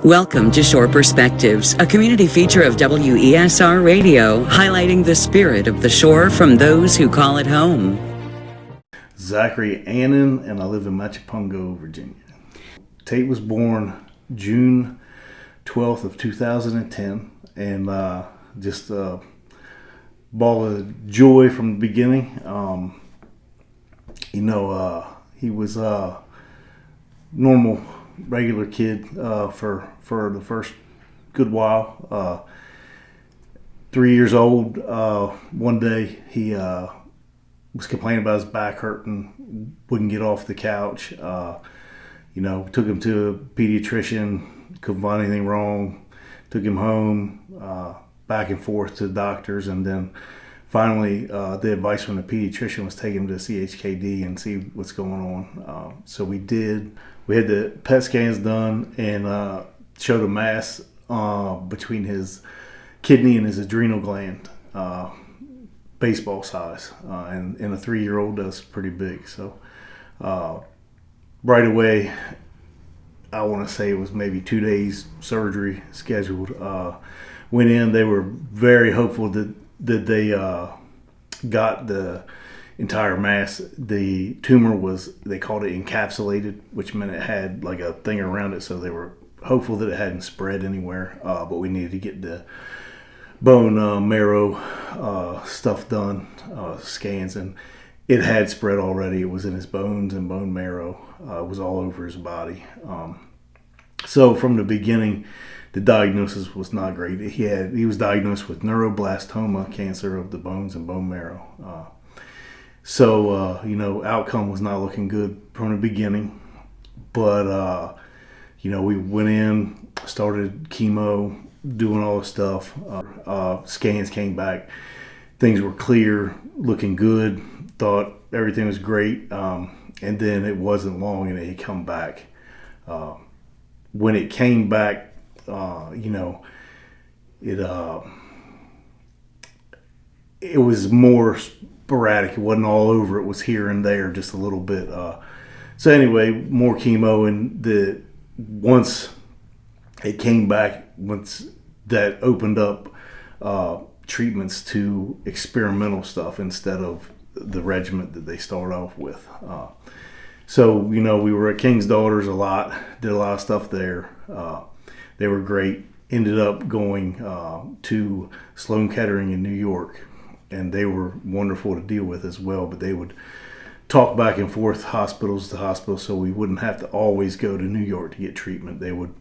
Welcome to Shore Perspectives, a community feature of WESR Radio, highlighting the spirit of the shore from those who call it home. Zachary Annon, and I live in Machipongo, Virginia. Tate was born June 12th of 2010, and just a ball of joy from the beginning. He was a normal, regular kid for the first good while. 3 years old, one day he was complaining about his back hurting, wouldn't get off the couch. Took him to a pediatrician, couldn't find anything wrong, took him home, back and forth to the doctors, and then finally the advice from the pediatrician was take him to CHKD and see what's going on. So we did. We had the PET scans done and showed a mass between his kidney and his adrenal gland, baseball size. And in a 3-year-old, that's pretty big. So right away, I want to say it was maybe 2 days surgery scheduled. Went in, they were very hopeful that they got the entire mass. The tumor was, they called it encapsulated, which meant it had like a thing around it, so they were hopeful that it hadn't spread anywhere, but we needed to get the bone marrow stuff done, scans, and it had spread already. It was in his bones and bone marrow. It was all over his body. So from the beginning, the diagnosis was not great. He was diagnosed with neuroblastoma, cancer of the bones and bone marrow. Outcome was not looking good from the beginning. But, we went in, started chemo, doing all the stuff. Scans came back. Things were clear, looking good. Thought everything was great. And then it wasn't long and it had come back. When it came back, it was more sporadic. It wasn't all over. It was here and there, just a little bit. So anyway, more chemo, and once it came back, once that opened up treatments to experimental stuff instead of the regimen that they started off with. We were at King's Daughters a lot, did a lot of stuff there. They were great. Ended up going to Sloan Kettering in New York, and they were wonderful to deal with as well. But they would talk back and forth hospitals to hospital, so we wouldn't have to always go to New York to get treatment. They would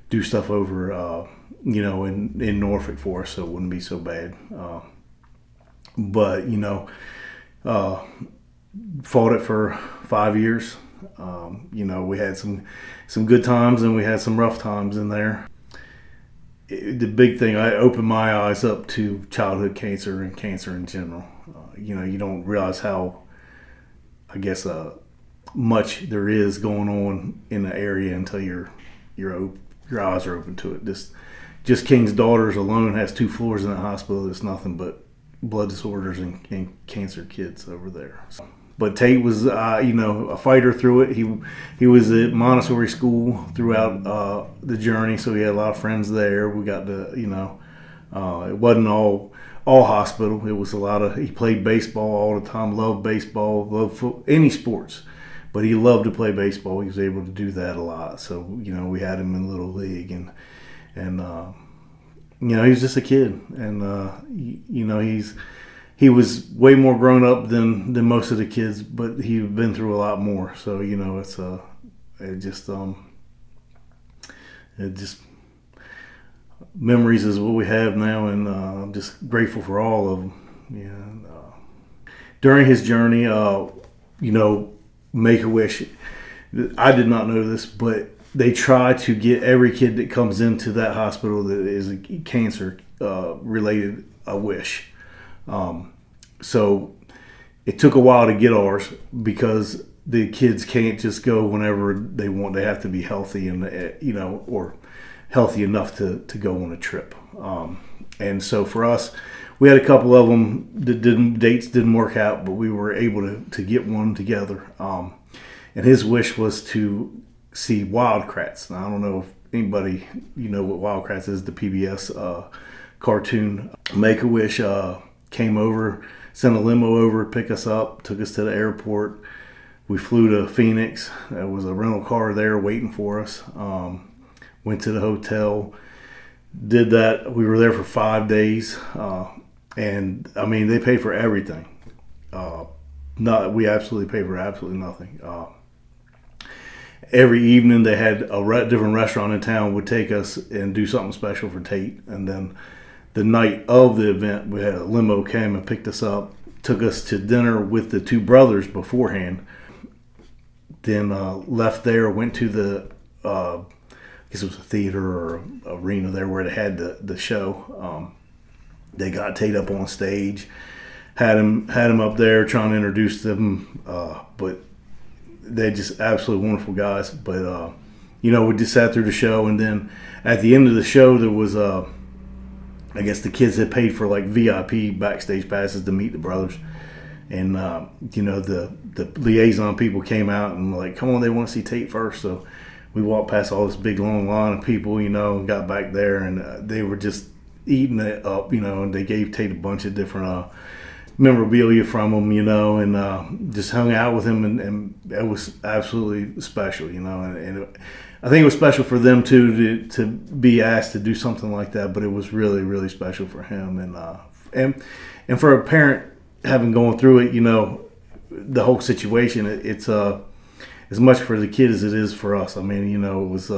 do stuff over, in Norfolk for us, so it wouldn't be so bad. Fought it for 5 years. We had some good times and we had some rough times in there. The big thing, I opened my eyes up to childhood cancer and cancer in general. You don't realize how, much there is going on in the area until your eyes are open to it. Just King's Daughters alone has 2 floors in that hospital. It's nothing but blood disorders and cancer kids over there. But Tate was, a fighter through it. He was at Montessori school throughout the journey, so he had a lot of friends there. We got to, it wasn't all hospital. It was a lot of, he played baseball all the time, loved baseball, loved any sports. But he loved to play baseball. He was able to do that a lot. So, we had him in Little League. And he was just a kid. And, he was way more grown up than most of the kids, but he'd been through a lot more. So it just memories is what we have now, and I'm just grateful for all of them. During his journey, Make-A-Wish, I did not know this, but they try to get every kid that comes into that hospital that is cancer related a wish. So it took a while to get ours because the kids can't just go whenever they want. They have to be healthy and, or healthy enough to go on a trip. And so for us, we had a couple of them that dates didn't work out, but we were able to get one together. And his wish was to see Wildcrats. Now, I don't know if anybody, what Wildcrats is, the PBS cartoon. Make-A-Wish came over, sent a limo over, pick us up, took us to the airport. We flew to Phoenix. There was a rental car there waiting for us. Went to the hotel, did that. We were there for 5 days. And I mean, they paid for everything. We absolutely paid for absolutely nothing. Every evening they had a different restaurant in town would take us and do something special for Tate. And then the night of the event, we had a limo came and picked us up, took us to dinner with the two brothers beforehand. Then left there, went to the, I guess it was a theater or arena there where they had the show. They got Tate up on stage, had him up there trying to introduce them, but they're just absolutely wonderful guys. But we just sat through the show, and then at the end of the show there was I guess the kids had paid for like VIP backstage passes to meet the brothers, and the liaison people came out and like, come on, they want to see Tate first. So we walked past all this big long line of people, and got back there, and they were just eating it up, and they gave Tate a bunch of different memorabilia from him, and just hung out with him, and it was absolutely special, and I think it was special for them too to be asked to do something like that, but it was really, really special for him, and for a parent having gone through it, the whole situation, it's as much for the kid as it is for us. I mean, it was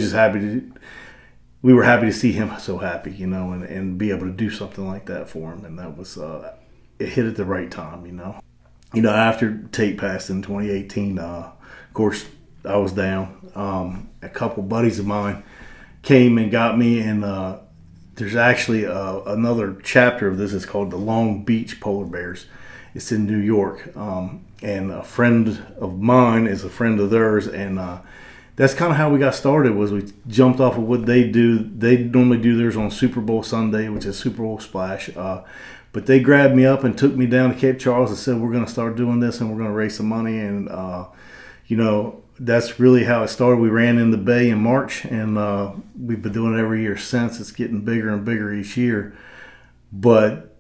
just we were happy to see him so happy, and be able to do something like that for him. And that was, it hit at the right time, after Tate passed in 2018, of course, I was down. A couple buddies of mine came and got me, and there's actually another chapter of this. It's called the Long Beach Polar Bears. It's in New York. And a friend of mine is a friend of theirs, and that's kind of how we got started. Was we jumped off of what they do. They normally do theirs on Super Bowl Sunday, which is Super Bowl Splash. But they grabbed me up and took me down to Cape Charles and said, we're going to start doing this, and we're going to raise some money. And that's really how it started. We ran in the Bay in March, and we've been doing it every year since. It's getting bigger and bigger each year. But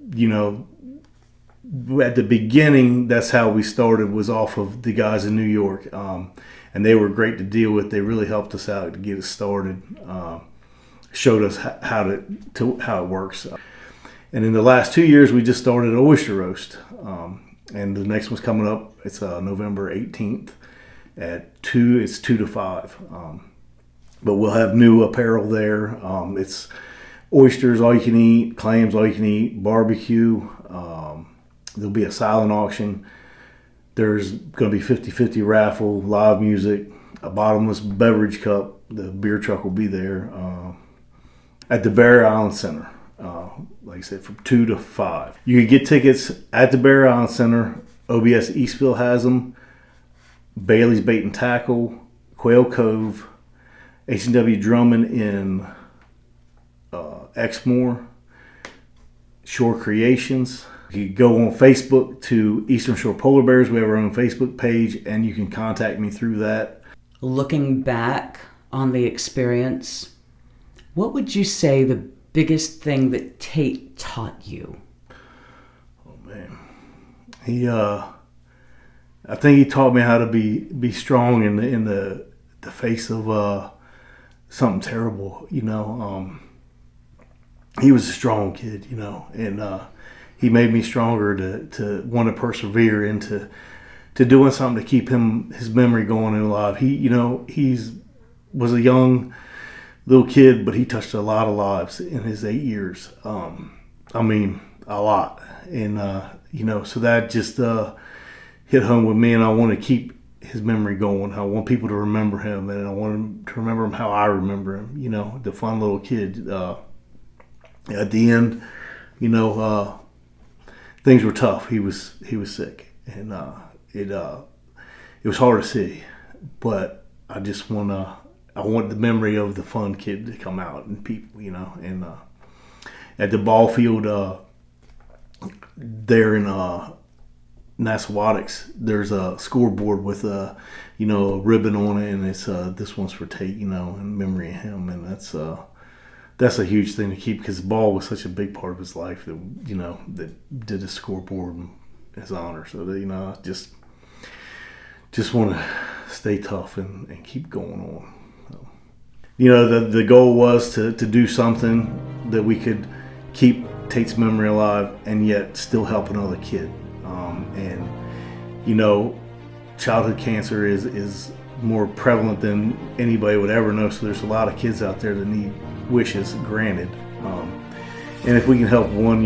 at the beginning, that's how we started, was off of the guys in New York. And they were great to deal with. They really helped us out to get us started, showed us how it works. And in the last 2 years, we just started Oyster Roast. And the next one's coming up. It's November 18th at 2. It's 2 to 5. But we'll have new apparel there. It's oysters, all you can eat, clams, all you can eat, barbecue. There'll be a silent auction. There's going to be 50-50 raffle, live music, a bottomless beverage cup. The beer truck will be there at the Barrier Island Center. Like I said, from 2 to 5. You can get tickets at the Barrier Island Center. OBS Eastville has them. Bailey's Bait and Tackle, Quail Cove, H&W Drummond in Exmoor, Shore Creations. You can go on Facebook to Eastern Shore Polar Bears. We have our own Facebook page, and you can contact me through that. Looking back on the experience, what would you say the biggest thing that Tate taught you? Oh man, I think he taught me how to be strong in the face of something terrible. He was a strong kid, and he made me stronger to want to persevere into doing something to keep his memory going and alive. He was a young little kid, but he touched a lot of lives in his 8 years. I mean, a lot. And, so that just hit home with me, and I want to keep his memory going. I want people to remember him, and I want them to remember him how I remember him, the fun little kid. At the end, things were tough. He was sick, and it was hard to see. But I just I want the memory of the fun kid to come out and people, and at the ball field there in Nasawatics, there's a scoreboard with a ribbon on it, and it's this one's for Tate, in memory of him, and that's a huge thing to keep, because ball was such a big part of his life that that did a scoreboard in his honor. So that I just want to stay tough and keep going on. So, the goal was to do something that we could keep Tate's memory alive and yet still help another kid. And childhood cancer is more prevalent than anybody would ever know. So there's a lot of kids out there that need wishes granted. And if we can help one,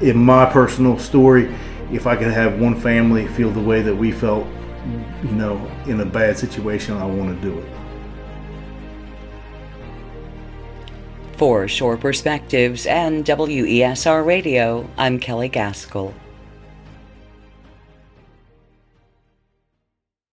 in my personal story, if I could have one family feel the way that we felt, in a bad situation, I want to do it. For Shore Perspectives and WESR Radio, I'm Kelley Gaskell.